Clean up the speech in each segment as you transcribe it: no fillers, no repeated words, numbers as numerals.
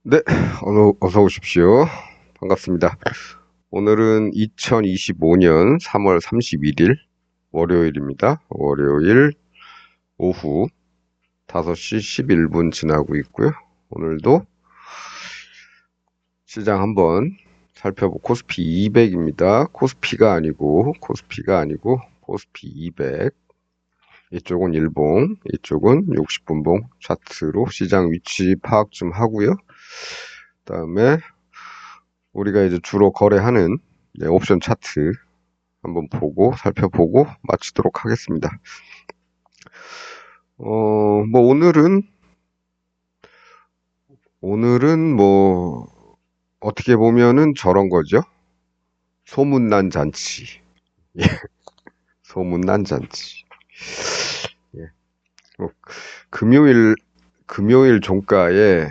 네, 어서 오십시오. 반갑습니다. 오늘은 2025년 3월 31일 월요일입니다. 월요일 오후 5시 11분 지나고 있고요. 오늘도 시장 한번 살펴보고 코스피 200입니다. 코스피가 아니고 코스피 200. 이쪽은 일봉, 이쪽은 60분봉 차트로 시장 위치 파악 좀 하고요. 그다음에 우리가 이제 주로 거래하는 옵션 차트 한번 살펴보고 마치도록 하겠습니다. 뭐 오늘은 뭐 어떻게 보면은 저런 거죠. 소문난 잔치. 예, 소문난 잔치. 예. 뭐 금요일 종가에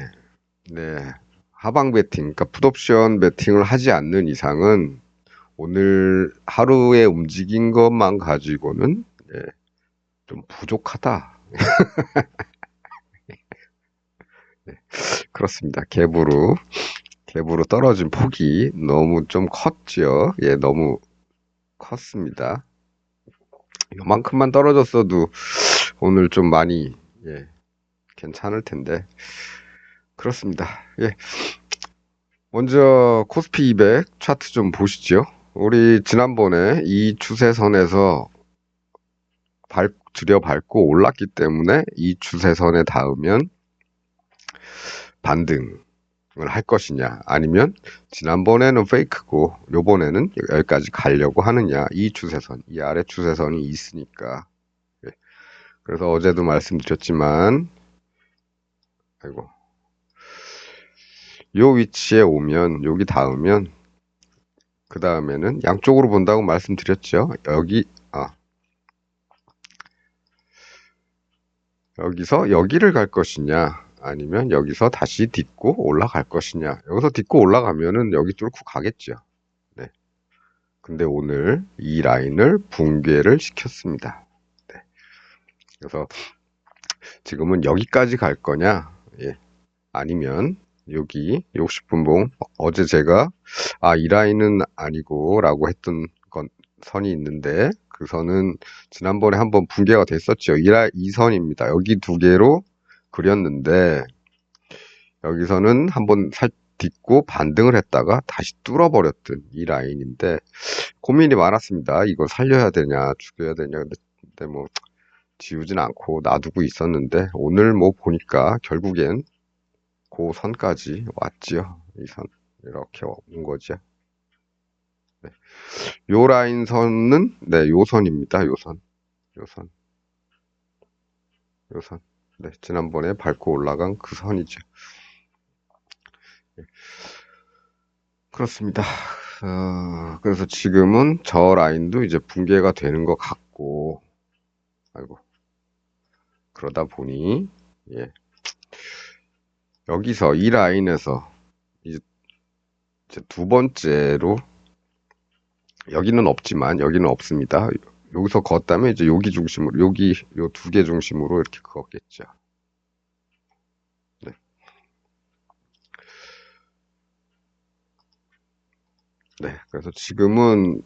네, 하방 베팅, 그러니까 풋옵션 베팅을 하지 않는 이상은 오늘 하루에 움직인 것만 가지고는 좀 부족하다. 네, 그렇습니다. 갭으로 떨어진 폭이 너무 좀 컸죠. 예, 너무 컸습니다. 요만큼만 떨어졌어도 오늘 좀 많이 괜찮을 텐데 그렇습니다. 예, 먼저 코스피 200 차트 좀 보시죠. 우리 지난번에 이 추세선에서 들여밟고 올랐기 때문에 이 추세선에 닿으면 반등을 할 것이냐, 아니면 지난번에는 페이크고 요번에는 여기까지 가려고 하느냐, 이 아래 추세선이 있으니까. 그래서 어제도 말씀드렸지만 요 위치에 오면, 여기 닿으면 그 다음에는 양쪽으로 본다고 말씀드렸죠. 여기서 여기를 갈 것이냐, 아니면 여기서 다시 딛고 올라갈 것이냐. 여기서 딛고 올라가면은 여기 뚫고 가겠죠. 네. 근데 오늘 이 라인을 붕괴를 시켰습니다. 네. 그래서 지금은 여기까지 갈 거냐, 아니면 여기 60분봉, 어제 제가 이 라인은 아니고 라고 했던 선이 있는데, 그 선은 지난번에 한번 붕괴가 됐었죠. 이 선입니다. 여기 두 개로 그렸는데 여기서는 한번 딛고 반등을 했다가 다시 뚫어버렸던 이 라인인데 고민이 많았습니다. 이거 살려야 되냐 죽여야 되냐. 근데 뭐 지우진 않고 놔두고 있었는데 오늘 뭐 보니까 결국엔 그 선까지 왔지요. 이 선 이렇게 온 거죠. 네. 요 라인 선은 요 선입니다. 요 선. 네, 지난번에 밟고 올라간 그 선이죠. 그렇습니다. 그래서 지금은 저 라인도 이제 붕괴가 되는 것 같고, 그러다 보니, 여기서 이 라인에서 이제 두 번째로, 여기는 없습니다. 여기서 걷다면 이제 요 두 개 중심으로 이렇게 걷겠죠. 네. 네. 그래서 지금은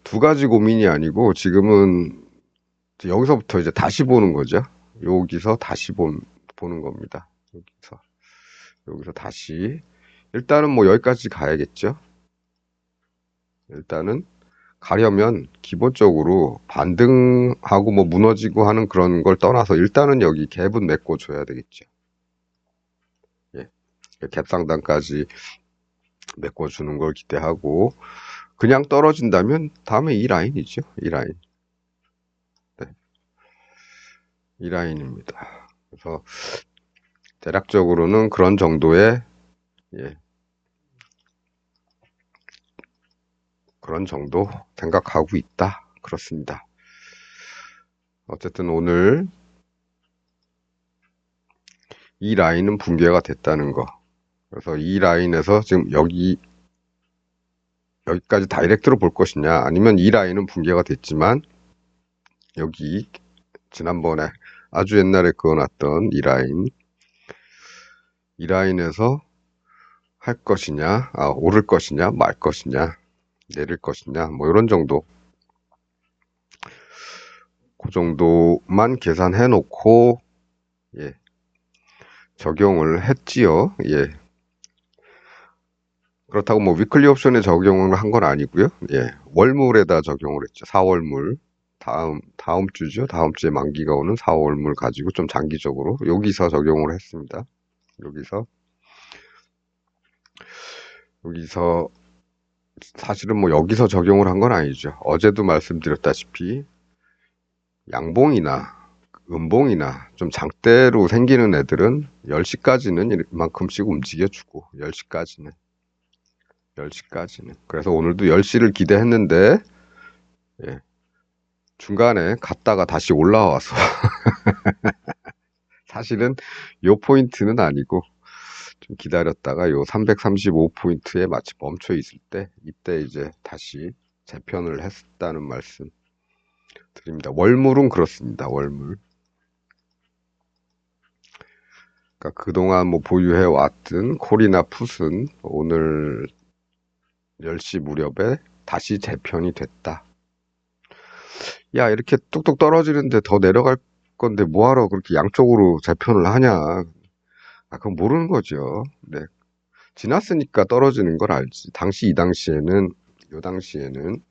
두 가지 고민이 아니고, 지금은 여기서부터 이제 다시 보는 거죠. 여기서 다시 보는 겁니다. 여기서 다시. 일단은 뭐 여기까지 가야겠죠. 일단은 가려면 기본적으로 반등하고 뭐 무너지고 하는 그런 걸 떠나서 일단은 여기 갭은 메꿔줘야 되겠죠. 갭 상단까지 메꿔주는 걸 기대하고, 그냥 떨어진다면 다음에 이 라인이죠. 이 라인. 네. 이 라인입니다. 그래서 대략적으로는 그런 정도의 그런 정도 생각하고 있다. 그렇습니다. 어쨌든 오늘 이 라인은 붕괴가 됐다는 거. 그래서 이 라인에서 지금 여기까지 다이렉트로 볼 것이냐, 아니면 이 라인은 붕괴가 됐지만 여기 지난번에 아주 옛날에 그어놨던 이 라인에서 할 것이냐, 오를 것이냐, 말 것이냐, 내릴 것이냐, 뭐 이런 정도. 그 정도만 계산해 놓고, 예, 적용을 했지요. 예. 그렇다고 뭐 위클리 옵션에 적용을 한 건 아니고요. 예. 월물에다 적용을 했죠. 4월물. 다음 주죠. 다음 주에 만기가 오는 4월물 가지고 좀 장기적으로 여기서 적용을 했습니다. 여기서 사실은 뭐 여기서 적용을 한 건 아니죠. 어제도 말씀드렸다시피 양봉이나 음봉이나 좀 장대로 생기는 애들은 10시까지는 이만큼씩 움직여주고 10시까지는 그래서 오늘도 10시를 기대했는데 예, 중간에 갔다가 다시 올라와서 사실은 요 포인트는 아니고 좀 기다렸다가 요 335포인트에 마치 멈춰 있을 때 이때 이제 다시 재편을 했다는 말씀 드립니다. 월물은 그렇습니다. 월물. 그러니까 그동안 뭐 보유해 왔던 콜이나 풋은 오늘 10시 무렵에 다시 재편이 됐다. 야, 이렇게 뚝뚝 떨어지는데 더 내려갈 건데 뭐하러 그렇게 양쪽으로 재편을 하냐. 그건 모르는 거죠. 네. 지났으니까 떨어지는 걸 알지. 요 당시에는,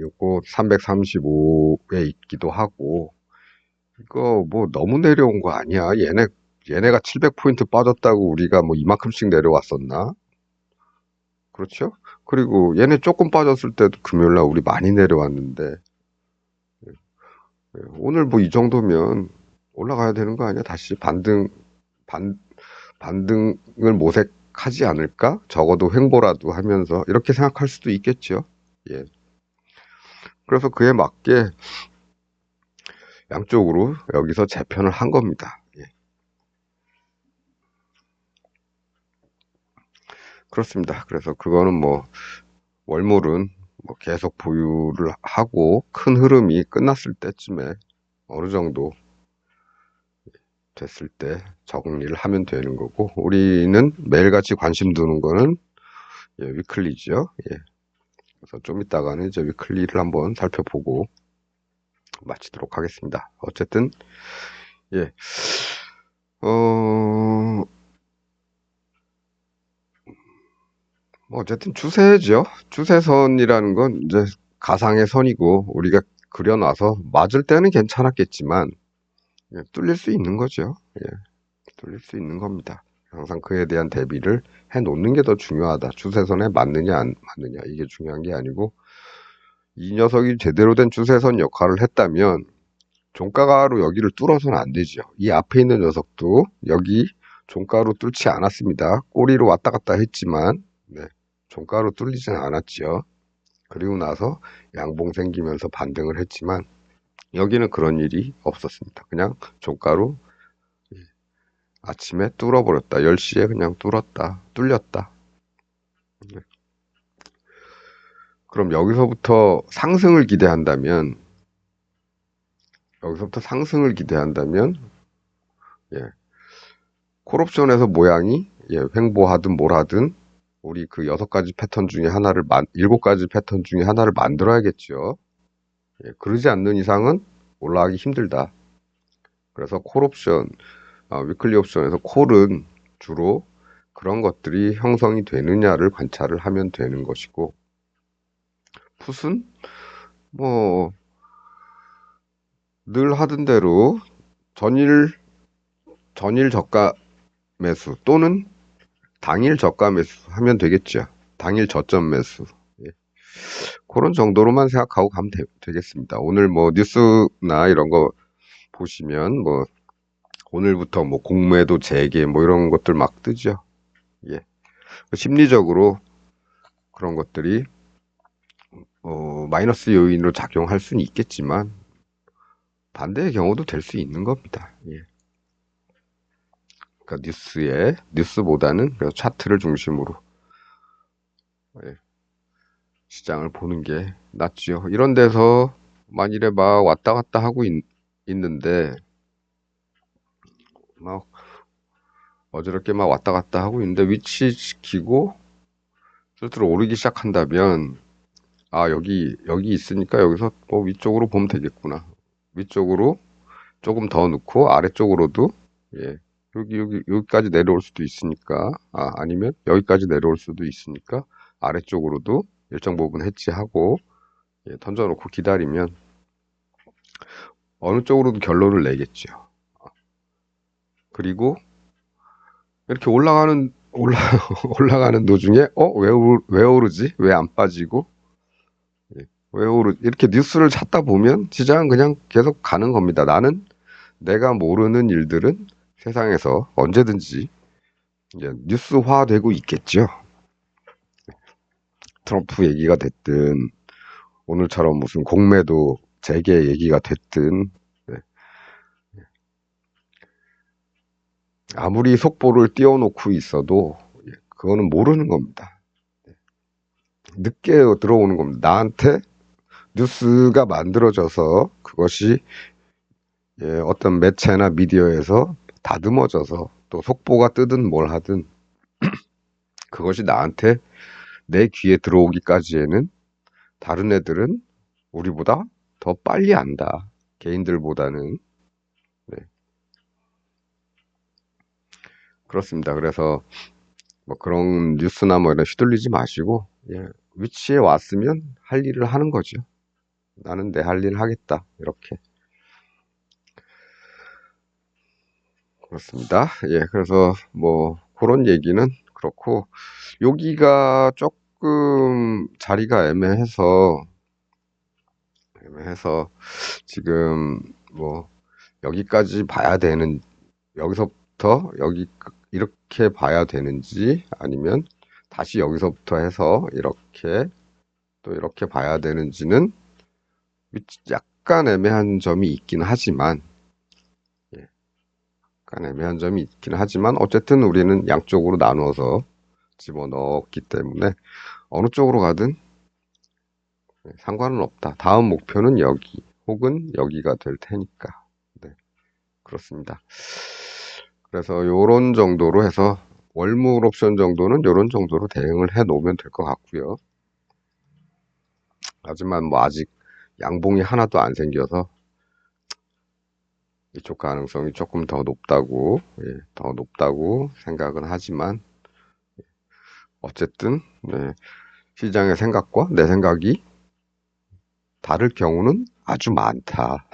요거 335에 있기도 하고, 이거 뭐 너무 내려온 거 아니야. 얘네가 700포인트 빠졌다고 우리가 뭐 이만큼씩 내려왔었나? 그렇죠? 그리고 얘네 조금 빠졌을 때도 금요일날 우리 많이 내려왔는데, 오늘 뭐 이 정도면 올라가야 되는 거 아니야? 다시 반등을 모색하지 않을까? 적어도 횡보라도 하면서 이렇게 생각할 수도 있겠죠. 예. 그래서 그에 맞게 양쪽으로 여기서 재편을 한 겁니다. 예. 그렇습니다. 그래서 그거는 뭐 월물은 뭐 계속 보유를 하고 큰 흐름이 끝났을 때쯤에 어느 정도 됐을 때 정리를 하면 되는 거고 우리는 매일같이 관심 두는 거는 위클리죠. 예. 그래서 좀 이따가는 이제 위클리를 한번 살펴보고 마치도록 하겠습니다. 어쨌든 예. 뭐 어쨌든 추세죠. 추세선이라는 건 이제 가상의 선이고 우리가 그려놔서 맞을 때는 괜찮았겠지만 뚫릴 수 있는 거죠. 예. 뚫릴 수 있는 겁니다. 항상 그에 대한 대비를 해 놓는 게 더 중요하다. 추세선에 맞느냐 안 맞느냐 이게 중요한 게 아니고 이 녀석이 제대로 된 추세선 역할을 했다면 종가로 여기를 뚫어서는 안 되죠. 이 앞에 있는 녀석도 여기 종가로 뚫지 않았습니다. 꼬리로 왔다 갔다 했지만 종가로 뚫리지는 않았죠. 그리고 나서 양봉 생기면서 반등을 했지만 여기는 그런 일이 없었습니다. 그냥 종가로 아침에 뚫어버렸다. 10시에 그냥 뚫렸다. 그럼 여기서부터 상승을 기대한다면 예, 콜옵션에서 모양이 횡보하든 뭘 하든 우리 그 6가지 패턴 중에 하나를 7가지 패턴 중에 하나를 만들어야겠죠. 그러지 않는 이상은 올라가기 힘들다. 그래서 콜옵션, 위클리 옵션에서 콜은 주로 그런 것들이 형성이 되느냐를 관찰을 하면 되는 것이고 풋은 뭐 늘 하던 대로 전일 저가 매수 또는 당일 저가 매수 하면 되겠죠. 당일 저점 매수. 그런 정도로만 생각하고 가면 되겠습니다. 오늘 뭐 뉴스나 이런 거 보시면 뭐 오늘부터 뭐 공매도 재개 뭐 이런 것들 막 뜨죠. 예. 심리적으로 그런 것들이 마이너스 요인으로 작용할 수는 있겠지만 반대의 경우도 될 수 있는 겁니다. 예. 그러니까 뉴스보다는 차트를 중심으로 시장을 보는 게 낫죠. 이런 데서 만일에 막 왔다 갔다 하고 있는데 막 어저렇게 막 왔다 갔다 하고 있는데 위치시키고 슬슬 오르기 시작한다면 아, 여기 있으니까 여기서 뭐 위쪽으로 보면 되겠구나. 위쪽으로 조금 더 넣고 아래쪽으로도 예, 여기까지 내려올 수도 있으니까 아니면 여기까지 내려올 수도 있으니까 아래쪽으로도 일정 부분 해치하고 예, 던져놓고 기다리면 어느 쪽으로도 결론을 내겠죠. 그리고 이렇게 올라가는 도중에 왜 오르지? 왜 안 빠지고? 예, 이렇게 뉴스를 찾다 보면 시장은 그냥 계속 가는 겁니다. 나는 내가 모르는 일들은 세상에서 언제든지 이제 뉴스화되고 있겠죠. 트럼프 얘기가 됐든 오늘처럼 무슨 공매도 재개 얘기가 됐든 네. 아무리 속보를 띄워놓고 있어도 그거는 모르는 겁니다. 늦게 들어오는 겁니다. 나한테 뉴스가 만들어져서 그것이 어떤 매체나 미디어에서 다듬어져서 또 속보가 뜨든 뭘 하든 그것이 나한테 내 귀에 들어오기까지에는 다른 애들은 우리보다 더 빨리 안다. 개인들보다는. 네, 그렇습니다. 그래서 뭐 그런 뉴스나 뭐 이런 휘둘리지 마시고 위치에 왔으면 할 일을 하는 거죠. 나는 내 할 일 하겠다. 이렇게. 그렇습니다. 예, 그래서 뭐 그런 얘기는 그렇고 여기가 조금 자리가 애매해서 지금 뭐 여기까지 봐야 되는 여기서부터 여기 이렇게 봐야 되는지 아니면 다시 여기서부터 해서 이렇게 또 이렇게 봐야 되는지는 약간 애매한 점이 있긴 하지만 예, 약간 애매한 점이 있긴 하지만 어쨌든 우리는 양쪽으로 나누어서 집어넣었기 때문에 어느 쪽으로 가든 상관은 없다. 다음 목표는 여기 혹은 여기가 될 테니까. 네, 그렇습니다. 그래서 요런 정도로 해서 월물 옵션 정도는 요런 정도로 대응을 해 놓으면 될 것 같고요. 하지만 뭐 아직 양봉이 하나도 안 생겨서 이쪽 가능성이 조금 더 높다고 생각은 하지만 어쨌든 네, 시장의 생각과 내 생각이 다를 경우는 아주 많다.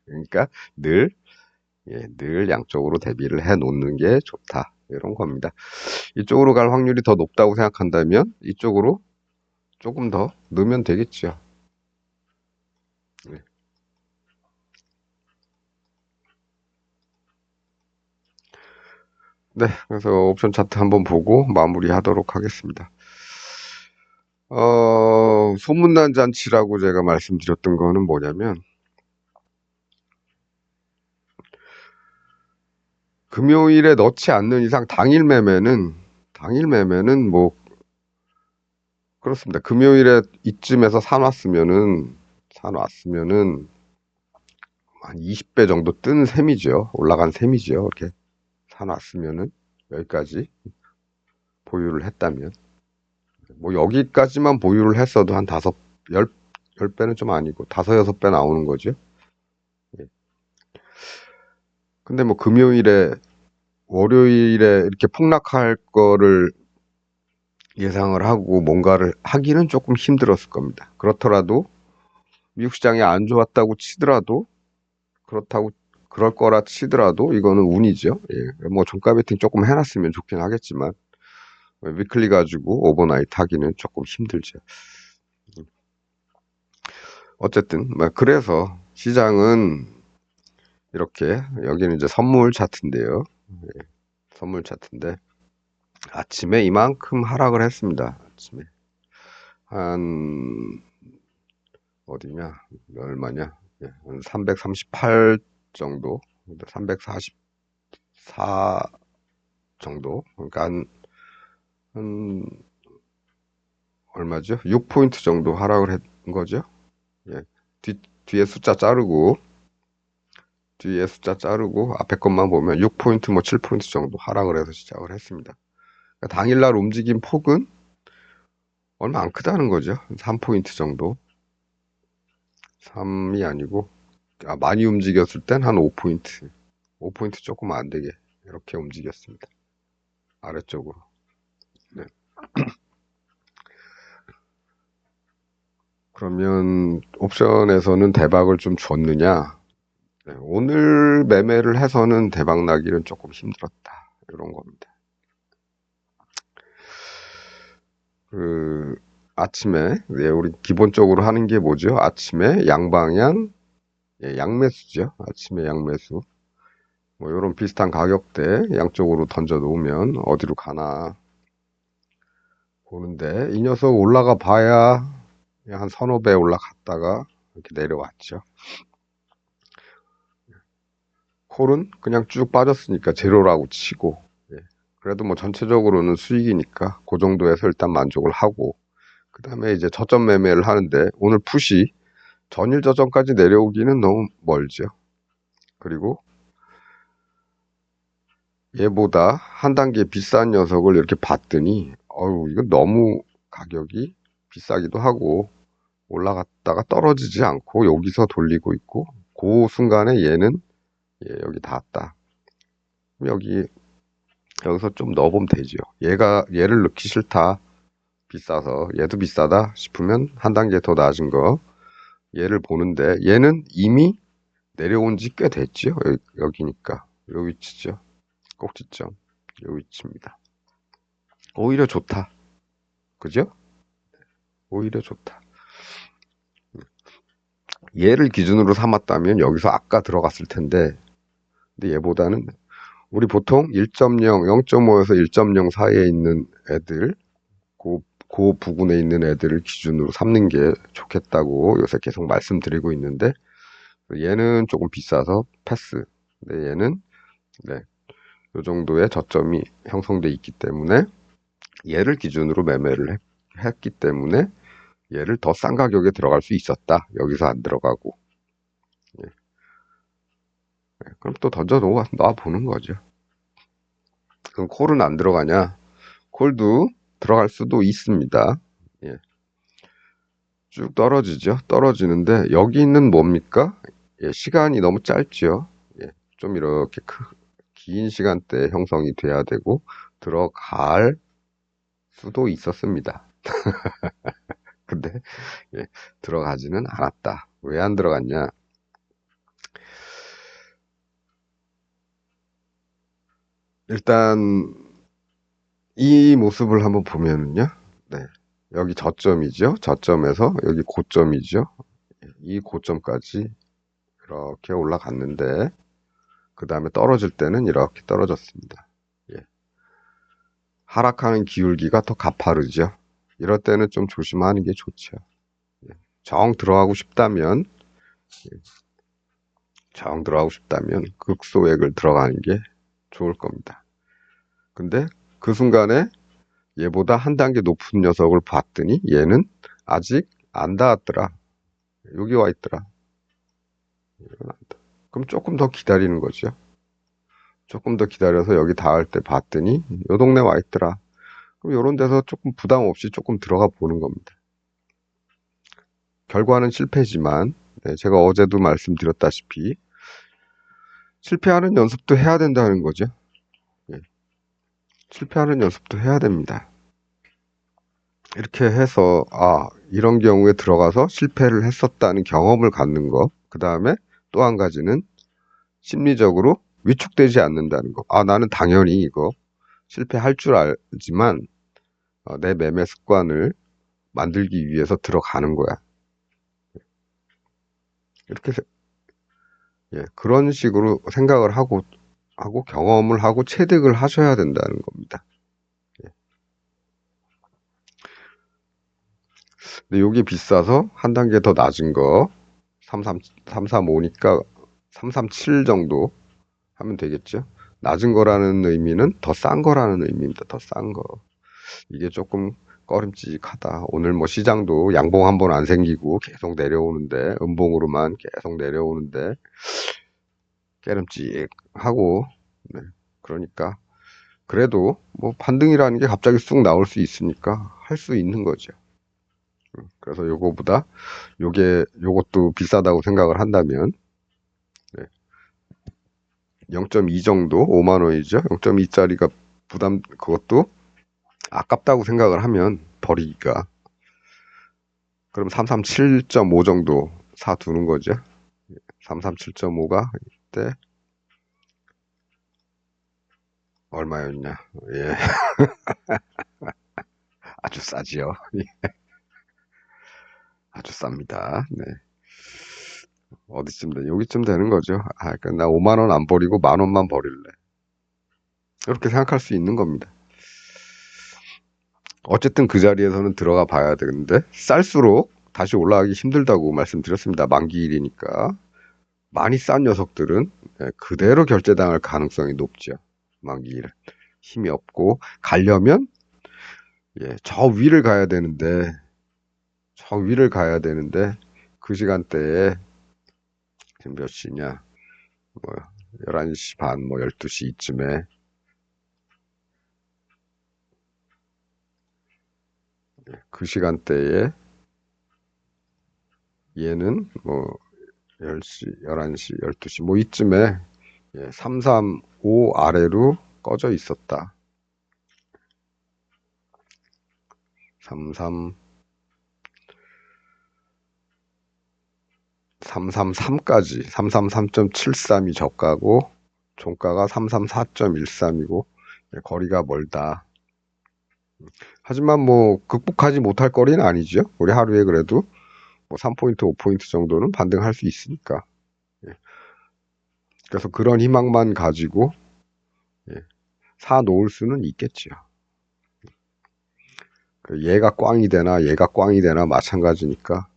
그러니까 늘 양쪽으로 대비를 해 놓는 게 좋다. 이런 겁니다. 이쪽으로 갈 확률이 더 높다고 생각한다면 이쪽으로 조금 더 넣으면 되겠죠. 네, 네, 그래서 옵션 차트 한번 보고 마무리하도록 하겠습니다. 소문난 잔치라고 제가 말씀드렸던 거는 뭐냐면 금요일에 넣지 않는 이상 당일 매매는 뭐 그렇습니다. 금요일에 이쯤에서 사놨으면은 한 20배 정도 뜬 셈이죠. 올라간 셈이죠. 이렇게 사놨으면은 여기까지 보유를 했다면 뭐 여기까지만 보유를 했어도 한 열 배는 좀 아니고 다섯 여섯 배 나오는 거죠. 예. 근데 뭐 월요일에 이렇게 폭락할 거를 예상을 하고 뭔가를 하기는 조금 힘들었을 겁니다. 그렇더라도 미국 시장이 안 좋았다고 치더라도 그렇다고 그럴 거라 치더라도 이거는 운이죠. 예. 뭐 종가 베팅 조금 해놨으면 좋긴 하겠지만 위클리 가지고 오버나잇 하기는 조금 힘들죠. 어쨌든 뭐 그래서 시장은 이렇게 여기는 이제 선물 차트인데요. 예, 선물 차트인데 아침에 이만큼 하락을 했습니다. 아침에 한 어디냐 얼마냐 338 정도 344 정도 그러니까 한 얼마죠? 6포인트 정도 하락을 한 거죠. 예. 뒤에 숫자 자르고 뒤에 숫자 자르고 앞에 것만 보면 6포인트 뭐 7포인트 정도 하락을 해서 시작을 했습니다. 그러니까 당일날 움직인 폭은 얼마 안 크다는 거죠. 3포인트 정도. 3이 아니고 많이 움직였을 땐 한 5포인트. 5포인트 조금 안 되게 이렇게 움직였습니다. 아래쪽으로. 네. 그러면 옵션에서는 대박을 좀 줬느냐? 네, 오늘 매매를 해서는 대박 나기는 조금 힘들었다. 이런 겁니다. 그 아침에 우리 기본적으로 하는 게 뭐죠? 아침에 양방향 양매수죠. 아침에 양매수. 뭐 이런 비슷한 가격대 양쪽으로 던져 놓으면 어디로 가나 보는데 이 녀석 올라가 봐야 한 서너 배 올라갔다가 이렇게 내려왔죠. 콜은 그냥 쭉 빠졌으니까 제로라고 치고 그래도 뭐 전체적으로는 수익이니까 그 정도에서 일단 만족을 하고 그 다음에 이제 저점 매매를 하는데 오늘 풋이 전일 저점까지 내려오기는 너무 멀죠. 그리고 얘보다 한 단계 비싼 녀석을 이렇게 봤더니 이건 너무 가격이 비싸기도 하고 올라갔다가 떨어지지 않고 여기서 돌리고 있고 그 순간에 얘는 여기 닿았다. 여기서 좀 넣어보면 되죠. 얘를 넣기 싫다. 비싸서 얘도 비싸다 싶으면 한 단계 더 낮은 거 얘를 보는데 얘는 이미 내려온 지 꽤 됐죠. 여기니까 요 위치죠. 꼭지점 요 위치입니다. 오히려 좋다. 그죠? 오히려 좋다. 얘를 기준으로 삼았다면 여기서 아까 들어갔을 텐데 근데 얘보다는 우리 보통 1.0, 0.5에서 1.0 사이에 있는 애들 그 부근에 있는 애들을 기준으로 삼는 게 좋겠다고 요새 계속 말씀드리고 있는데 얘는 조금 비싸서 패스. 근데 얘는 요 정도의 저점이 형성돼 있기 때문에 얘를 기준으로 매매를 했기 때문에 얘를 더 싼 가격에 들어갈 수 있었다. 여기서 안 들어가고. 예. 그럼 또 던져 놔 보는 거죠. 그럼 콜은 안 들어가냐? 콜도 들어갈 수도 있습니다. 예. 쭉 떨어지죠. 떨어지는데 여기는 뭡니까? 시간이 너무 짧죠. 좀 이렇게 긴 시간대 형성이 돼야 되고 들어갈 수도 있었습니다. 근데 들어가지는 않았다. 왜 안 들어갔냐? 일단 이 모습을 한번 보면은요. 여기 저점이죠. 저점에서 여기 고점이죠. 이 고점까지 이렇게 올라갔는데 그 다음에 떨어질 때는 이렇게 떨어졌습니다. 하락하는 기울기가 더 가파르죠. 이럴 때는 좀 조심하는 게 좋죠. 정 들어가고 싶다면 극소액을 들어가는 게 좋을 겁니다. 근데 그 순간에 얘보다 한 단계 높은 녀석을 봤더니 얘는 아직 안 닿았더라. 여기 와 있더라. 그럼 조금 더 기다리는 거죠. 조금 더 기다려서 여기 닿을 때 봤더니 요 동네 와 있더라. 그럼 요런 데서 조금 부담 없이 조금 들어가 보는 겁니다. 결과는 실패지만 제가 어제도 말씀드렸다시피 실패하는 연습도 해야 된다는 거죠. 실패하는 연습도 해야 됩니다. 이렇게 해서 이런 경우에 들어가서 실패를 했었다는 경험을 갖는 거. 그 다음에 또 한 가지는 심리적으로 위축되지 않는다는 거. 나는 당연히 이거 실패할 줄 알지만 내 매매 습관을 만들기 위해서 들어가는 거야. 이렇게 그런 식으로 생각을 하고 경험을 하고 체득을 하셔야 된다는 겁니다. 근데 요게 비싸서 한 단계 더 낮은 거 335니까 337 정도 하면 되겠죠. 낮은 거라는 의미는 더 싼 거라는 의미입니다. 더 싼 거. 이게 조금 꺼림칙하다. 오늘 뭐 시장도 양봉 한 번 안 생기고 계속 내려오는데 음봉으로만 계속 내려오는데 깨름직하고, 네. 그러니까, 그래도 뭐 반등이라는 게 갑자기 쑥 나올 수 있으니까 할 수 있는 거죠. 그래서 요거보다 요것도 비싸다고 생각을 한다면, 네. 0.2 정도, 5만 원이죠. 0.2짜리가 그것도 아깝다고 생각을 하면 버리기가. 그럼 337.5 정도 사두는 거죠. 337.5가 이때 얼마였냐. 예, 아주 싸지요. 아주 쌉니다. 네. 어디쯤 돼? 여기쯤 되는 거죠. 그러니까 나 5만 원 안 버리고 만 원만 버릴래. 이렇게 생각할 수 있는 겁니다. 어쨌든 그 자리에서는 들어가 봐야 되는데 쌀수록 다시 올라가기 힘들다고 말씀드렸습니다. 만기일이니까. 많이 싼 녀석들은 그대로 결제당할 가능성이 높죠. 만기일은. 힘이 없고 가려면 저 위를 가야 되는데 그 시간대에 지금 몇 시냐? 뭐 11시 반, 뭐 12시 이쯤에 그 시간대에 얘는 뭐 10시, 11시, 12시 뭐 이쯤에 335 아래로 꺼져 있었다. 333까지 333.73이 저가고 종가가 334.13이고 거리가 멀다. 하지만 뭐 극복하지 못할 거리는 아니죠. 우리 하루에 그래도 뭐 3포인트, 5포인트 정도는 반등할 수 있으니까. 그래서 그런 희망만 가지고 사 놓을 수는 있겠죠. 얘가 꽝이 되나 마찬가지니까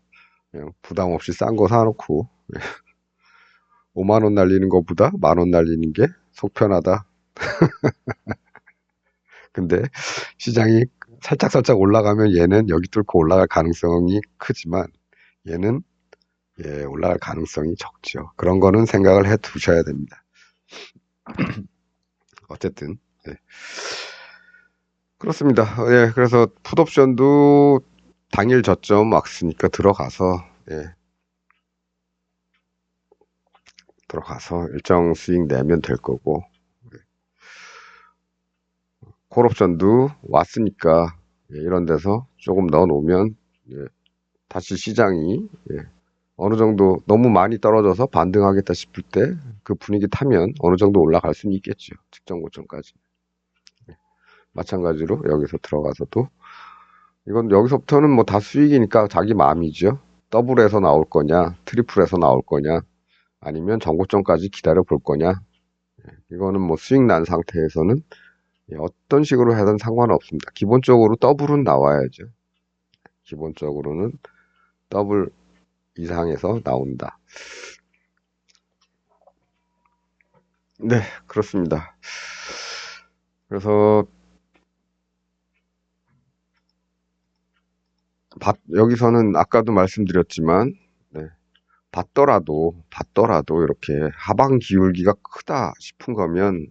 그냥 부담 없이 싼 거 사놓고 5만 원 날리는 것보다 만 원 날리는 게 속편하다. 근데 시장이 살짝 올라가면 얘는 여기 뚫고 올라갈 가능성이 크지만 얘는 올라갈 가능성이 적죠. 그런 거는 생각을 해 두셔야 됩니다. 어쨌든 그렇습니다. 그래서 풋옵션도 당일 저점 왔으니까 들어가서 일정 수익 내면 될 거고 콜옵션도 왔으니까 이런 데서 조금 넣어 놓으면 다시 시장이 어느 정도 너무 많이 떨어져서 반등하겠다 싶을 때 그 분위기 타면 어느 정도 올라갈 수는 있겠죠. 직전 고점까지. 마찬가지로 여기서 들어가서도 이건 여기서부터는 뭐 다 수익이니까 자기 마음이죠. 더블에서 나올 거냐, 트리플에서 나올 거냐, 아니면 전고점까지 기다려 볼 거냐. 이거는 뭐 수익 난 상태에서는 어떤 식으로 해든 상관없습니다. 기본적으로 더블은 나와야죠. 기본적으로는 더블 이상에서 나온다. 네, 그렇습니다. 그래서 여기서는 아까도 말씀드렸지만 봤더라도 이렇게 하방 기울기가 크다 싶은 거면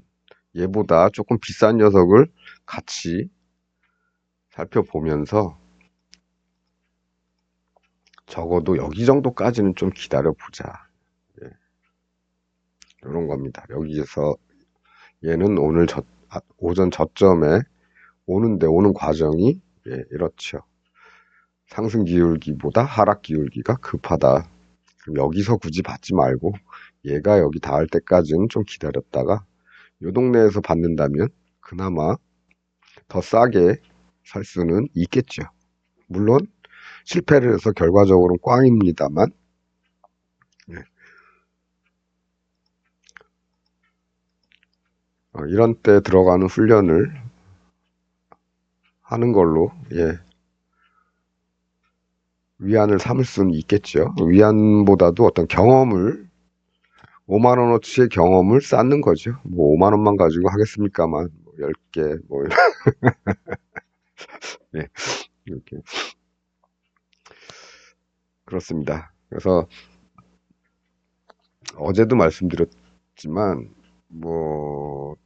얘보다 조금 비싼 녀석을 같이 살펴보면서 적어도 여기 정도까지는 좀 기다려보자. 이런 겁니다. 여기에서 얘는 오전 저점에 오는 과정이 이렇죠. 상승 기울기보다 하락 기울기가 급하다. 그럼 여기서 굳이 받지 말고 얘가 여기 닿을 때까지는 좀 기다렸다가 요 동네에서 받는다면 그나마 더 싸게 살 수는 있겠죠. 물론 실패를 해서 결과적으로는 꽝입니다만 이런 때 들어가는 훈련을 하는 걸로 위안을 삼을 수는 있겠죠. 위안보다도 어떤 경험을 5만 원어치의 경험을 쌓는 거죠. 뭐 5만 원만 가지고 하겠습니까만 뭐 10개 뭐 이렇게 그렇습니다. 그래서 어제도 말씀드렸죠. 있지만 뭐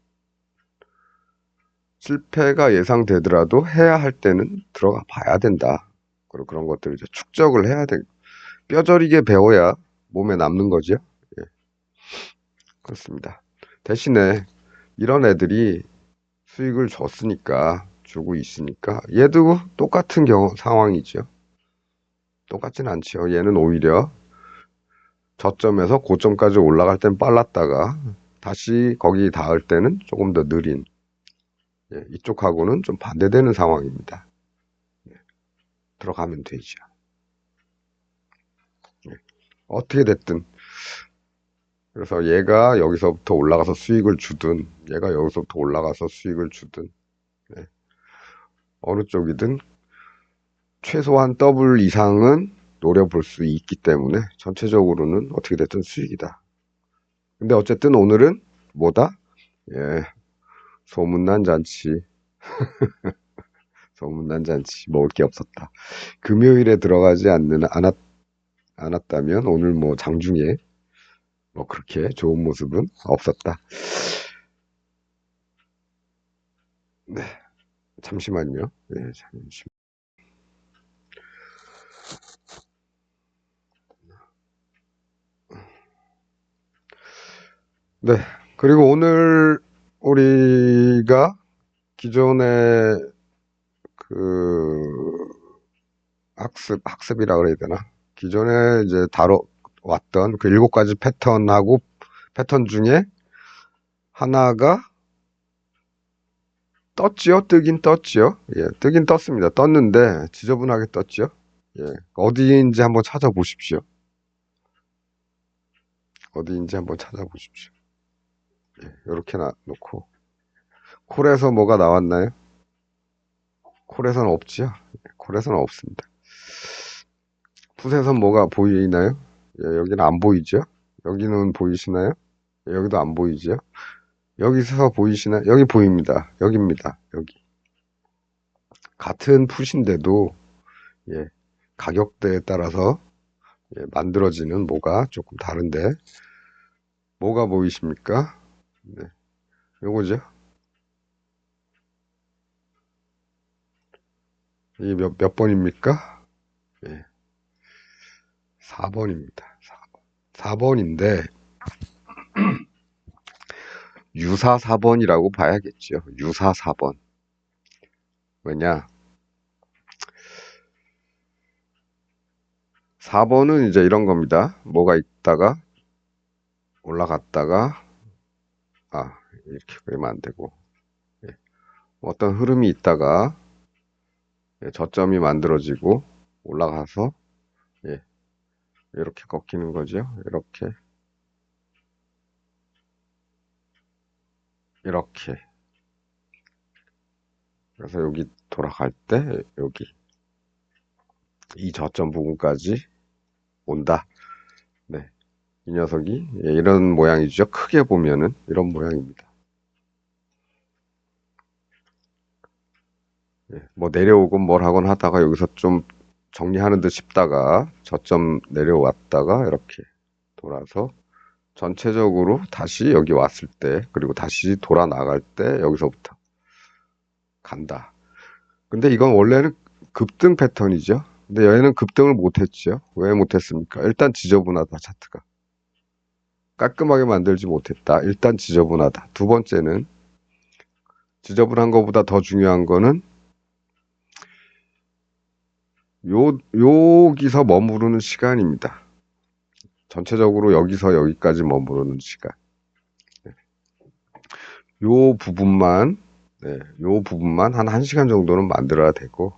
실패가 예상되더라도 해야 할 때는 들어가 봐야 된다. 그리고 그런 것들을 이제 축적을 해야 돼. 뼈저리게 배워야 몸에 남는 거죠. 예, 그렇습니다. 대신에 이런 애들이 수익을 줬으니까 주고 있으니까 얘도 똑같은 상황이죠. 똑같진 않죠. 얘는 오히려 저점에서 고점까지 올라갈 땐 빨랐다가 다시 거기 닿을 때는 조금 더 느린, 예, 이쪽하고는 좀 반대되는 상황입니다. 예, 들어가면 되죠. 예, 어떻게 됐든 그래서 얘가 여기서부터 올라가서 수익을 주든 얘가 여기서부터 올라가서 수익을 주든, 예, 어느 쪽이든 최소한 더블 이상은 노려볼 수 있기 때문에 전체적으로는 어떻게 됐든 수익이다. 근데 어쨌든 오늘은 뭐다? 예, 소문난 잔치. 소문난 잔치. 먹을 게 없었다. 금요일에 들어가지 않았다면 오늘 뭐 장중에 뭐 그렇게 좋은 모습은 없었다. 네, 잠시만요. 네, 잠시. 네, 그리고 오늘 우리가 기존에 그 학습이라 그래야 되나? 기존에 이제 다뤄왔던 그 7가지 패턴 중에 하나가 떴지요? 뜨긴 떴지요? 예, 뜨긴 떴습니다. 떴는데 지저분하게 떴죠? 예, 어디인지 한번 찾아보십시오. 어디인지 한번 찾아보십시오. 예, 이렇게 놓고 콜에서 뭐가 나왔나요? 콜에서는 없지요? 예, 콜에서는 없습니다. 풋에서 뭐가 보이나요? 예, 여기는 안 보이죠? 여기는 보이시나요? 예, 여기도 안 보이죠? 여기서 보이시나요? 여기 보입니다. 여기입니다. 여기. 같은 풋인데도, 예, 가격대에 따라서, 예, 만들어지는 뭐가 조금 다른데, 뭐가 보이십니까? 네, 요거죠? 이 몇 번입니까? 예, 4번입니다. 4번. 4번인데, 유사 4번이라고 봐야겠죠. 유사 4번. 왜냐? 4번은 이제 이런 겁니다. 뭐가 있다가, 올라갔다가, 이렇게 그러면 안 되고, 예, 어떤 흐름이 있다가, 예, 저점이 만들어지고, 올라가서, 예, 이렇게 꺾이는 거죠. 이렇게, 이렇게. 그래서 여기 돌아갈 때, 여기, 이 저점 부분까지 온다. 네. 이 녀석이, 예, 이런 모양이죠. 크게 보면은, 이런 모양입니다. 예, 뭐 내려오건 뭘 하건 하다가 여기서 좀 정리하는 듯 싶다가 저점 내려왔다가 이렇게 돌아서 전체적으로 다시 여기 왔을 때 그리고 다시 돌아 나갈 때 여기서부터 간다. 근데 이건 원래는 급등 패턴이죠. 근데 얘는 급등을 못했죠. 왜 못했습니까? 일단 지저분하다, 차트가. 깔끔하게 만들지 못했다. 일단 지저분하다. 두 번째는 지저분한 것보다 더 중요한 거는 여기서 머무르는 시간입니다. 전체적으로 여기서 여기까지 머무르는 시간. 요 부분만, 네, 요 부분만 한 1시간 정도는 만들어야 되고,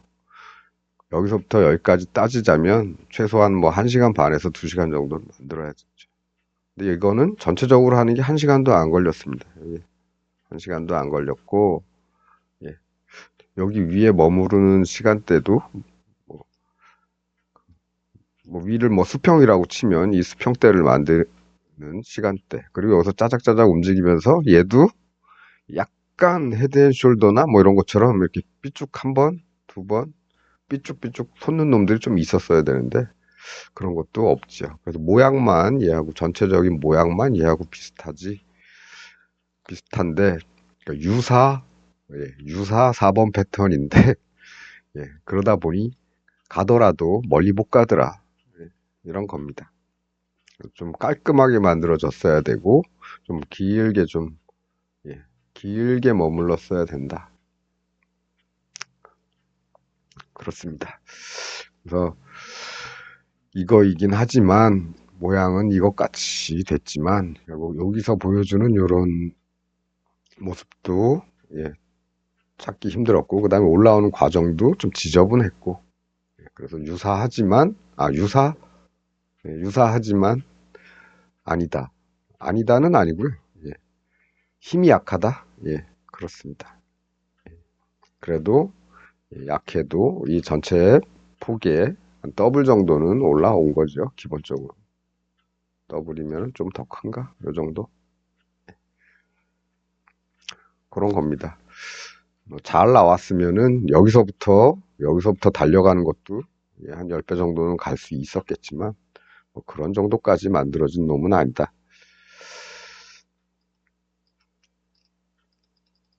여기서부터 여기까지 따지자면 최소한 뭐 1시간 반에서 2시간 정도는 만들어야죠. 근데 이거는 전체적으로 하는 게 1시간도 안 걸렸습니다. 여기 1시간도 안 걸렸고, 예, 여기 위에 머무르는 시간대도 뭐, 뭐 위를 뭐 수평이라고 치면 이 수평대를 만드는 시간대, 그리고 여기서 짜작짜작 움직이면서 얘도 약간 헤드앤숄더나 뭐 이런 것처럼 이렇게 삐쭉 한 번, 두 번, 삐쭉삐쭉 솟는 놈들이 좀 있었어야 되는데 그런 것도 없죠. 그래서 모양만 얘하고 전체적인 모양만 얘하고 비슷한데 그러니까 유사 4번 패턴인데 그러다 보니 가더라도 멀리 못 가더라. 이런 겁니다. 좀 깔끔하게 만들어졌어야 되고 좀 길게 머물렀어야 된다. 그렇습니다. 그래서 이거이긴 하지만 모양은 이것같이 됐지만 결국 여기서 보여주는 이런 모습도 찾기 힘들었고 그 다음에 올라오는 과정도 좀 지저분했고 그래서 유사하지만 아니다는 아니고요. 힘이 약하다. 그렇습니다. 그래도 약해도 이 전체 폭에 한 더블 정도는 올라온 거죠. 기본적으로. 더블이면 좀 더 큰가? 요 정도? 그런 겁니다. 잘 나왔으면은 여기서부터 달려가는 것도 한 10배 정도는 갈 수 있었겠지만 뭐 그런 정도까지 만들어진 놈은 아니다.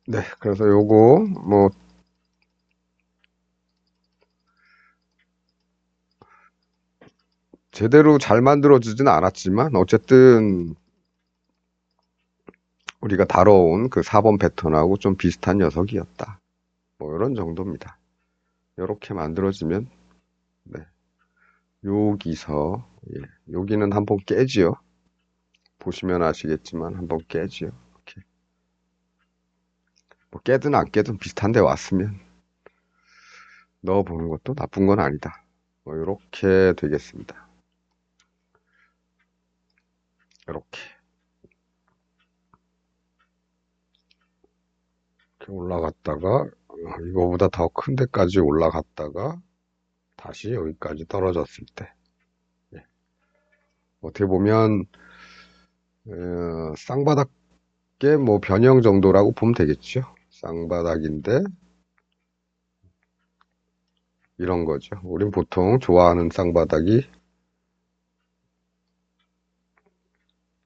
네, 그래서 요거 뭐 제대로 잘 만들어지진 않았지만 어쨌든 우리가 다뤄온 그 4번 패턴하고 좀 비슷한 녀석이었다. 뭐 이런 정도입니다. 이렇게 만들어지면 네, 여기서 여기는 한번 깨지요. 보시면 아시겠지만 한번 깨지요. 이렇게. 뭐 깨든 안 깨든 비슷한 데 왔으면 넣어보는 것도 나쁜 건 아니다. 뭐 이렇게 되겠습니다. 이렇게 올라갔다가 이거보다 더 큰 데까지 올라갔다가 다시 여기까지 떨어졌을 때 어떻게 보면 쌍바닥의 뭐 변형 정도라고 보면 되겠죠. 쌍바닥인데 이런 거죠. 우린 보통 좋아하는 쌍바닥이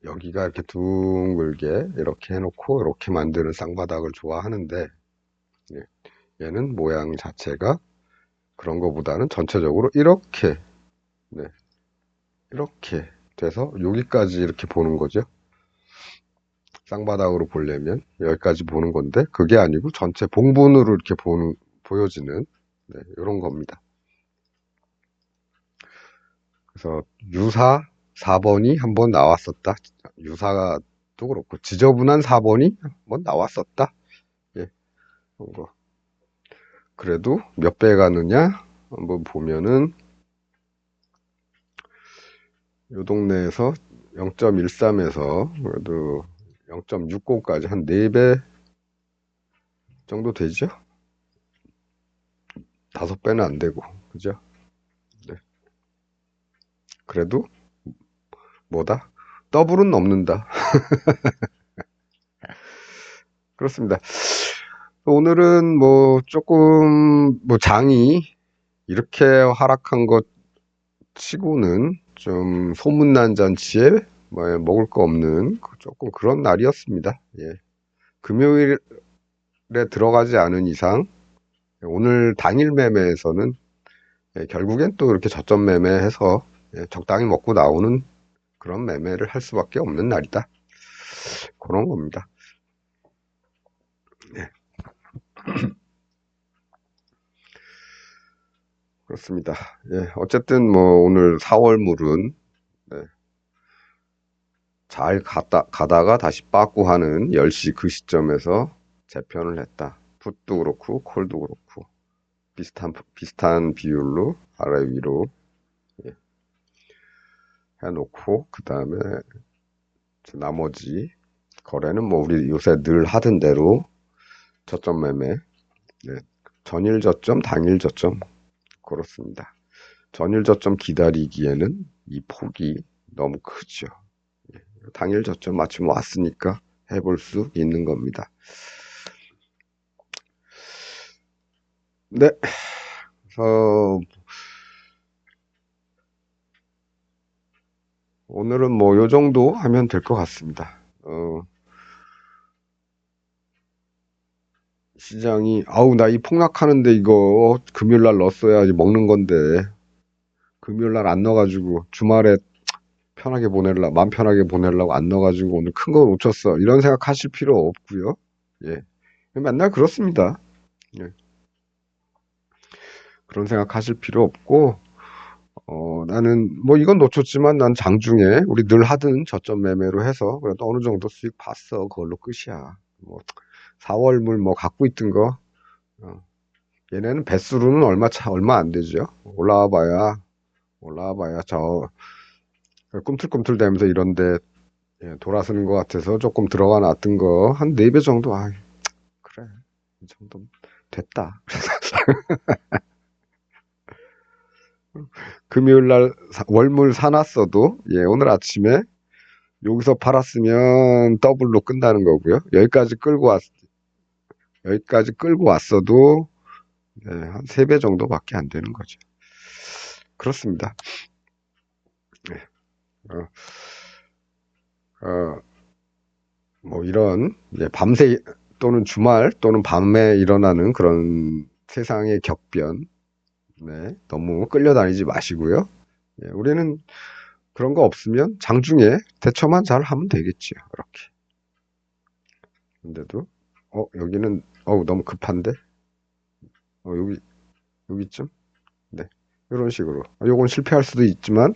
여기가 이렇게 둥글게 이렇게 해놓고 이렇게 만드는 쌍바닥을 좋아하는데 얘는 모양 자체가 그런 거보다는 전체적으로 네, 이렇게 돼서 여기까지 이렇게 보는 거죠. 쌍바닥으로 보려면 여기까지 보는 건데 그게 아니고 전체 봉분으로 이렇게 보여지는 이런 겁니다. 그래서 유사 4번이 한번 나왔었다. 유사도 그렇고 지저분한 4번이 한번 나왔었다. 그런 거. 그래도 몇 배 가느냐 한번 보면은 요 동네에서 0.13에서 그래도 0.60까지 한 4배 정도 되죠? 5배는 안 되고, 그죠? 네. 그래도 뭐다? 더블은 넘는다. 그렇습니다. 오늘은 뭐 조금 뭐 장이 이렇게 하락한 것 치고는 좀 소문난 잔치에 뭐 먹을 거 없는 조금 그런 날이었습니다. 금요일에 들어가지 않은 이상 오늘 당일 매매에서는 결국엔 또 이렇게 저점 매매해서 적당히 먹고 나오는 그런 매매를 할 수밖에 없는 날이다. 그런 겁니다. 네, 그렇습니다. 어쨌든 뭐 오늘 4월물은 잘 가다가 다시 빠꾸 하는 10시 그 시점에서 재편을 했다. 풋도 그렇고 콜도 그렇고 비슷한 비율로 아래 위로 해놓고 그 다음에 나머지 거래는 뭐 우리 요새 늘 하던 대로 저점 매매, 전일 저점, 당일 저점 그렇습니다. 전일 저점 기다리기에는 이 폭이 너무 크죠. 당일 저점 맞춤 왔으니까 해볼 수 있는 겁니다. 네, 그래서 오늘은 뭐 요 정도 하면 될 것 같습니다. 시장이 아우 나 이 폭락하는데 이거 금요일 날 넣었어야지 먹는 건데 금요일 날 안 넣어가지고 주말에 편하게 보내려고 마음 편하게 보내려고 안 넣어가지고 오늘 큰 거 놓쳤어 이런 생각하실 필요 없고요. 예, 맨날 그렇습니다. 예, 그런 생각하실 필요 없고 나는 뭐 이건 놓쳤지만 난 장중에 우리 늘 하던 저점 매매로 해서 그래도 어느 정도 수익 봤어. 그걸로 끝이야. 뭐 4월물 뭐 갖고 있던 거 어, 얘네는 배수로는 얼마 안 되죠. 올라와 봐야 저 꿈틀꿈틀대면서 이런데 예, 돌아서는 것 같아서 조금 들어가 놨던 거 한 4배 정도 그래 이 정도 됐다. 금요일 날 월물 사놨어도 예, 오늘 아침에 여기서 팔았으면 더블로 끝나는 거고요. 여기까지 끌고 왔어도 예, 한 3배 정도밖에 안 되는 거죠. 그렇습니다. 예, 어, 어, 뭐 이런 밤새 또는 주말 또는 밤에 일어나는 그런 세상의 격변, 네, 너무 끌려다니지 마시고요. 예, 우리는 그런 거 없으면 장중에 대처만 잘 하면 되겠지요. 그렇게. 근데도 여기는 너무 급한데 여기쯤 네 이런 식으로 요건 실패할 수도 있지만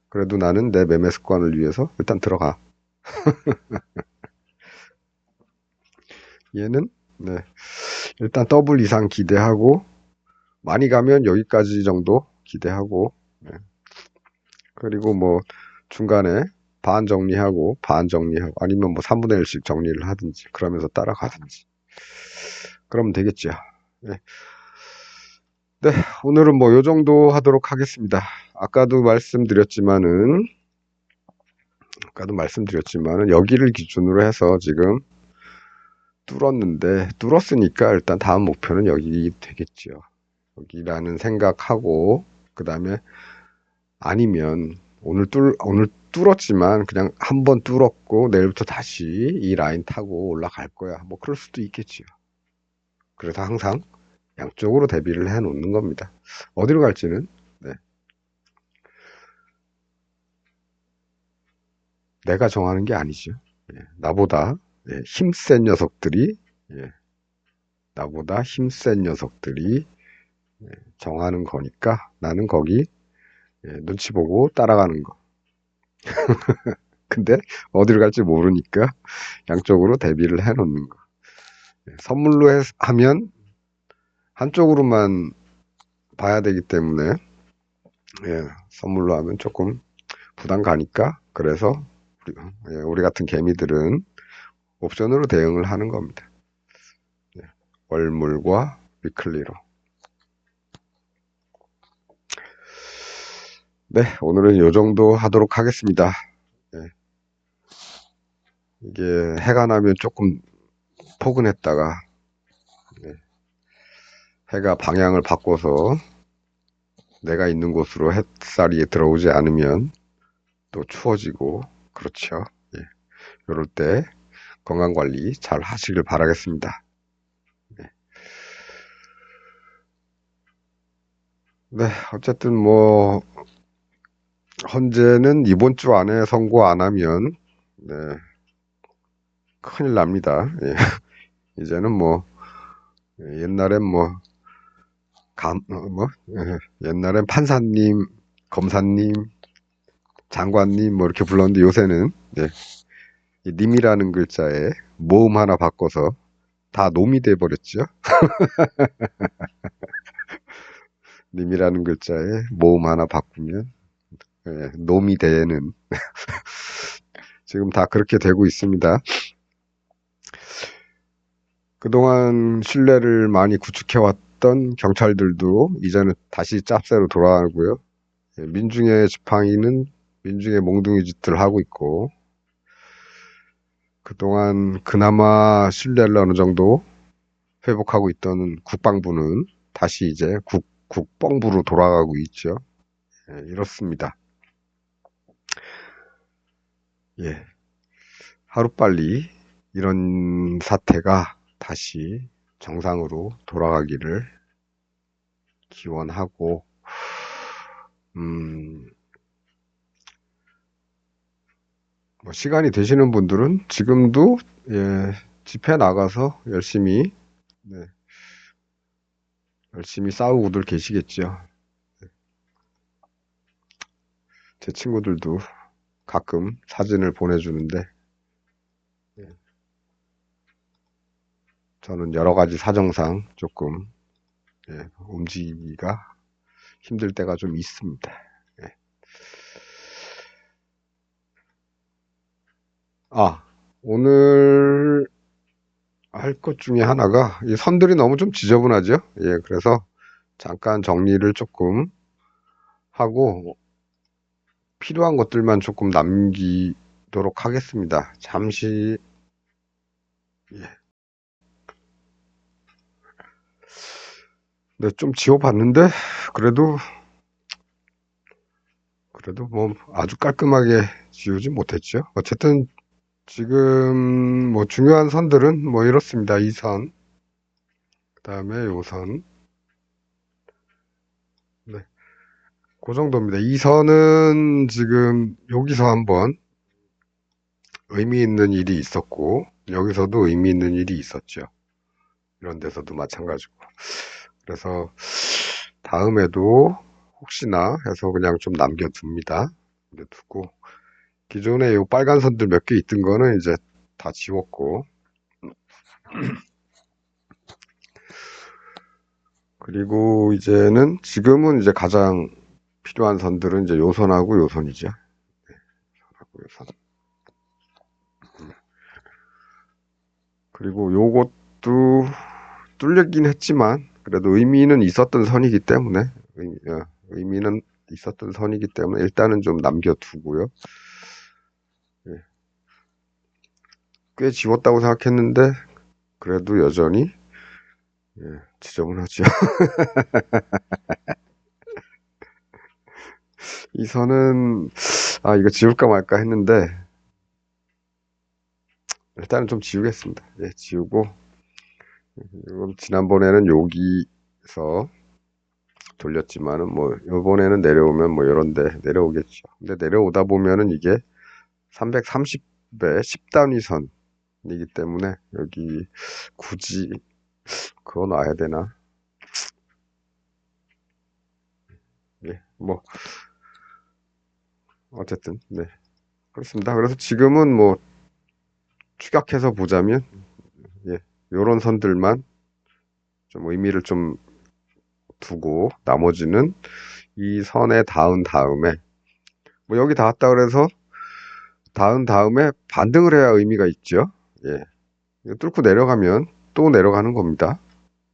그래도 나는 내 매매 습관을 위해서 일단 들어가. 얘는 네 일단 더블 이상 기대하고 많이 가면 여기까지 정도 기대하고 네. 그리고 뭐 중간에 반 정리하고 아니면 뭐 3분의 1씩 정리를 하든지 그러면서 따라가든지 그러면 되겠죠. 네. 네, 오늘은 뭐 요 정도 하도록 하겠습니다. 아까도 말씀드렸지만은 여기를 기준으로 해서 지금 뚫었으니까 일단 다음 목표는 여기 되겠죠. 여기라는 생각하고 그다음에 아니면 오늘 뚫었지만 그냥 한번 뚫었고 내일부터 다시 이 라인 타고 올라갈 거야. 뭐 그럴 수도 있겠지요. 그래서 항상 양쪽으로 대비를 해 놓는 겁니다. 어디로 갈지는 네, 내가 정하는 게 아니죠. 예, 나보다 힘센 녀석들이 예, 나보다 힘센 녀석들이 정하는 거니까 나는 거기 눈치 보고 따라가는 거. 근데 어디로 갈지 모르니까 양쪽으로 대비를 해 놓는 거. 선물로 하면 한쪽으로만 봐야 되기 때문에 선물로 하면 조금 부담 가니까 그래서 우리 같은 개미들은 옵션으로 대응을 하는 겁니다. 월물과 위클리로. 네, 오늘은 이 정도 하도록 하겠습니다. 이게 해가 나면 조금 포근했다가 해가 방향을 바꿔서 내가 있는 곳으로 햇살이 들어오지 않으면 또 추워지고 그렇죠. 예. 이럴 때 건강 관리 잘 하시길 바라겠습니다. 네. 네, 어쨌든 뭐 헌재는 이번 주 안에 선고 안 하면 네, 큰일 납니다. 예. 이제는 뭐 옛날엔 뭐 옛날엔 판사님, 검사님, 장관님 뭐 이렇게 불렀는데 요새는 이 님이라는 글자에 모음 하나 바꿔서 다 놈이 돼 버렸죠. 님이라는 글자에 모음 하나 바꾸면 놈이 되는 지금 다 그렇게 되고 있습니다. 그동안 신뢰를 많이 구축해왔던 경찰들도 이제는 다시 짭새로 돌아가고요. 민중의 지팡이는 민중의 몽둥이 짓을 하고 있고 그동안 그나마 신뢰를 어느 정도 회복하고 있던 국방부는 다시 이제 국뽕부로 돌아가고 있죠. 이렇습니다. 예, 하루빨리 이런 사태가 다시 정상으로 돌아가기를 기원하고, 음, 뭐 시간이 되시는 분들은 지금도, 예, 집회 나가서 네, 열심히 싸우고들 계시겠죠. 제 친구들도 가끔 사진을 보내주는데, 예, 저는 여러 가지 사정상 조금, 예, 움직이기가 힘들 때가 좀 있습니다. 예. 아, 오늘 할 것 중에 하나가 이 선들이 너무 좀 지저분하죠. 예, 그래서 잠깐 정리를 조금 하고 필요한 것들만 조금 남기도록 하겠습니다. 잠시. 예. 네, 좀 지워봤는데 그래도 뭐 아주 깔끔하게 지우지 못했죠. 어쨌든 지금 뭐 중요한 선들은 뭐 이렇습니다. 이 선, 그다음에 요 선. 네, 그 정도입니다. 이 선은 지금 여기서 한번 의미 있는 일이 있었고, 여기서도 의미 있는 일이 있었죠. 이런 데서도 마찬가지고. 그래서 다음에도 혹시나 해서 그냥 좀 남겨둡니다. 남겨두고, 기존에 요 빨간 선들 몇 개 있던 거는 이제 다 지웠고, 그리고 이제는 지금은 이제 가장 필요한 선들은 이제 요 선하고 요 선이죠. 네, 선하고 요 선. 그리고 요것도 뚫렸긴 했지만 그래도 의미는 있었던 선이기 때문에 의미는 있었던 선이기 때문에 일단은 좀 남겨두고요. 예, 꽤 지웠다고 생각했는데 그래도 여전히 지저분하죠. 이 선은 이거 지울까 말까 했는데 일단은 좀 지우겠습니다. 예, 지우고 이건 지난번에는 여기서 돌렸지만은 뭐 이번에는 내려오면 뭐 이런 데 내려오겠죠. 근데 내려오다 보면은 이게 330배 10단위 선이기 때문에 여기 굳이 그거 놔야 되나? 예, 뭐 어쨌든 네, 그렇습니다. 그래서 지금은 뭐 추격해서 보자면 예, 요런 선들만 좀 의미를 좀 두고 나머지는 이 선에 닿은 다음에 뭐 여기 닿았다 그래서 닿은 다음에 반등을 해야 의미가 있죠. 예. 이거 뚫고 내려가면 또 내려가는 겁니다.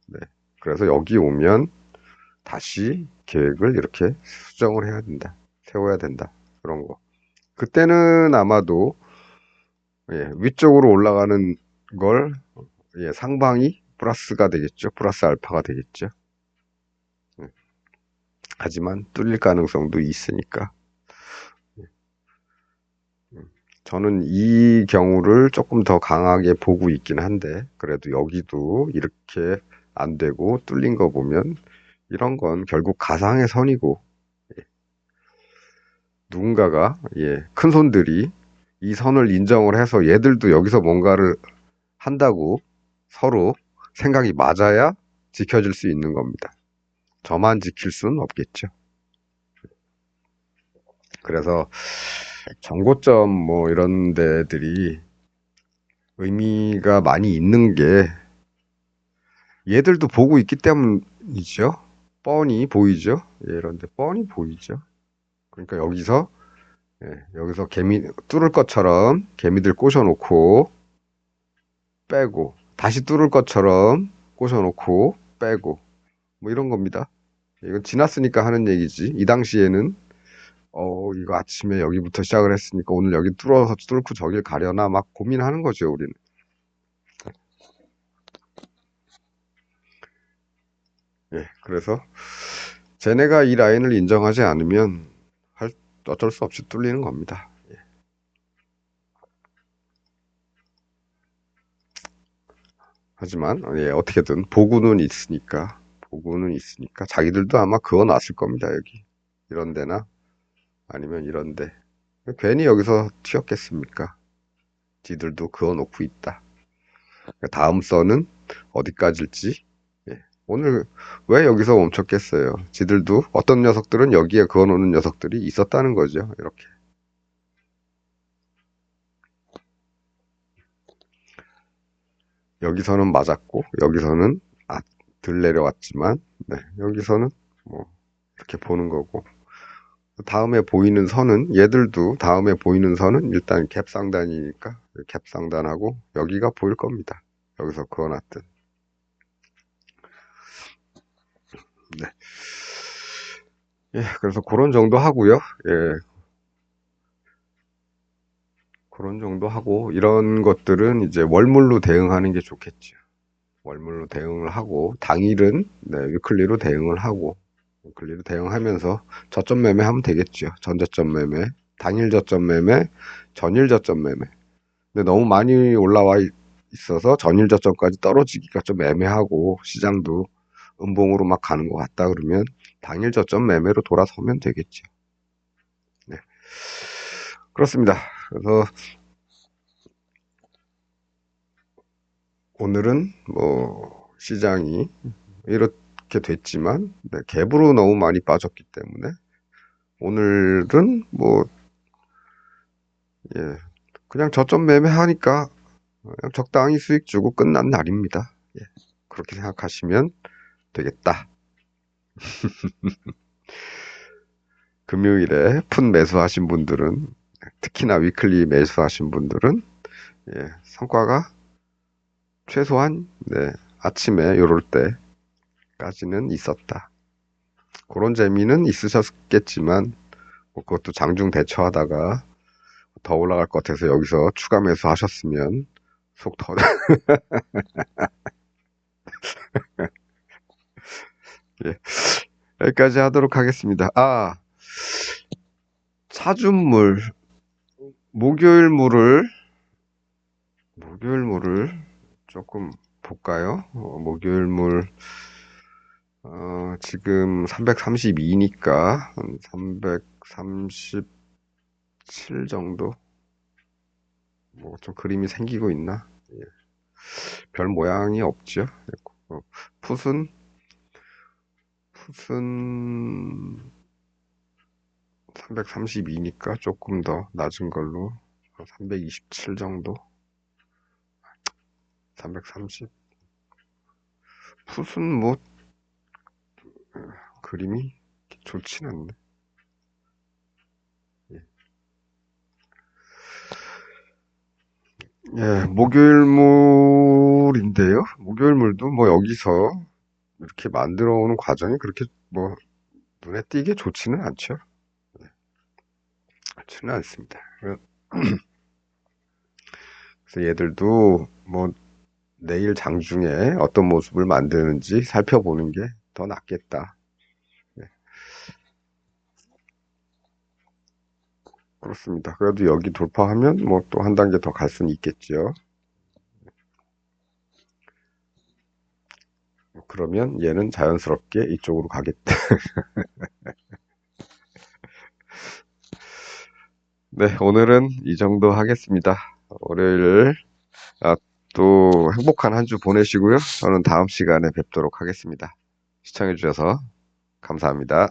네. 그래서 여기 오면 다시 계획을 이렇게 수정을 해야 된다. 세워야 된다. 그런 거. 그때는 아마도 위쪽으로 올라가는 걸 상방이 플러스가 되겠죠. 플러스 알파가 되겠죠. 예. 하지만 뚫릴 가능성도 있으니까. 저는 이 경우를 조금 더 강하게 보고 있긴 한데, 그래도 여기도 이렇게 안 되고 뚫린 거 보면, 이런 건 결국 가상의 선이고, 누군가가, 큰 손들이 이 선을 인정을 해서 얘들도 여기서 뭔가를 한다고 서로 생각이 맞아야 지켜질 수 있는 겁니다. 저만 지킬 수는 없겠죠. 그래서 정고점 뭐 이런 데들이 의미가 많이 있는 게 얘들도 보고 있기 때문이죠. 뻔히 보이죠. 이런데 뻔히 보이죠. 그러니까 여기서 개미 뚫을 것처럼 개미들 꼬셔놓고 빼고 다시 뚫을 것처럼 꼬셔놓고 빼고 뭐 이런 겁니다. 이건 지났으니까 하는 얘기지. 이 당시에는 이거 아침에 여기부터 시작을 했으니까 오늘 여기 뚫고 저길 가려나 막 고민하는 거죠, 우리는. 예, 그래서 쟤네가 이 라인을 인정하지 않으면 어쩔 수 없이 뚫리는 겁니다. 하지만 예, 어떻게든 보고는 있으니까 자기들도 아마 그어놨을 겁니다. 여기 이런 데나 아니면 이런 데 괜히 여기서 튀었겠습니까? 지들도 그어놓고 있다. 다음 선은 어디까지일지 예, 오늘 왜 여기서 멈췄겠어요? 지들도 어떤 녀석들은 여기에 그어놓는 녀석들이 있었다는 거죠. 이렇게 여기서는 맞았고 여기서는 덜 내려왔지만 네, 여기서는 뭐 이렇게 보는 거고 다음에 보이는 선은 얘들도 다음에 보이는 선은 일단 갭 상단이니까 갭 상단하고 여기가 보일 겁니다. 여기서 그어놨든 네. 예, 그래서 그런 정도 하고요. 예, 그런 정도 하고 이런 것들은 이제 월물로 대응하는 게 좋겠죠. 월물로 대응을 하고 당일은 네, 위클리로 대응을 하고 위클리로 대응하면서 저점 매매하면 되겠죠. 전저점 매매, 당일 저점 매매, 전일 저점 매매. 근데 너무 많이 올라와 있어서 전일 저점까지 떨어지기가 좀 애매하고 시장도 음봉으로 막 가는 것 같다 그러면 당일 저점 매매로 돌아서면 되겠죠. 네, 그렇습니다. 그래서 오늘은 뭐 시장이 이렇게 됐지만 네, 갭으로 너무 많이 빠졌기 때문에 오늘은 뭐 예, 그냥 저점 매매하니까 그냥 적당히 수익 주고 끝난 날입니다. 예, 그렇게 생각하시면 되겠다. 금요일에 푼 매수하신 분들은 특히나 위클리 매수하신 분들은 예, 성과가 최소한 네, 아침에 요럴 때까지는 있었다. 그런 재미는 있으셨겠지만 뭐 그것도 장중 대처하다가 더 올라갈 것 같아서 여기서 추가 매수하셨으면 속 터. 예, 여기까지 하도록 하겠습니다. 차준물 목요일 물을 조금 볼까요? 목요일 물 지금 332니까 한 337 정도 뭐 좀 그림이 생기고 있나? 예, 별 모양이 없죠. 어, 풋은 풋은 332니까 조금 더 낮은 걸로 327 정도 330 풋은 뭐 그림이 좋진 않네. 예, 예, 목요일물인데요. 목요일물도 뭐 여기서 이렇게 만들어 오는 과정이 그렇게 뭐 눈에 띄게 좋지는 않죠. 좋지는 않습니다. 그래서 얘들도 뭐 내일 장중에 어떤 모습을 만드는지 살펴보는 게 더 낫겠다. 네, 그렇습니다. 그래도 여기 돌파하면 뭐 또 한 단계 더 갈 수는 있겠죠. 그러면 얘는 자연스럽게 이쪽으로 가겠다. 네, 오늘은 이 정도 하겠습니다. 월요일 아, 또 행복한 한 주 보내시고요. 저는 다음 시간에 뵙도록 하겠습니다. 시청해주셔서 감사합니다.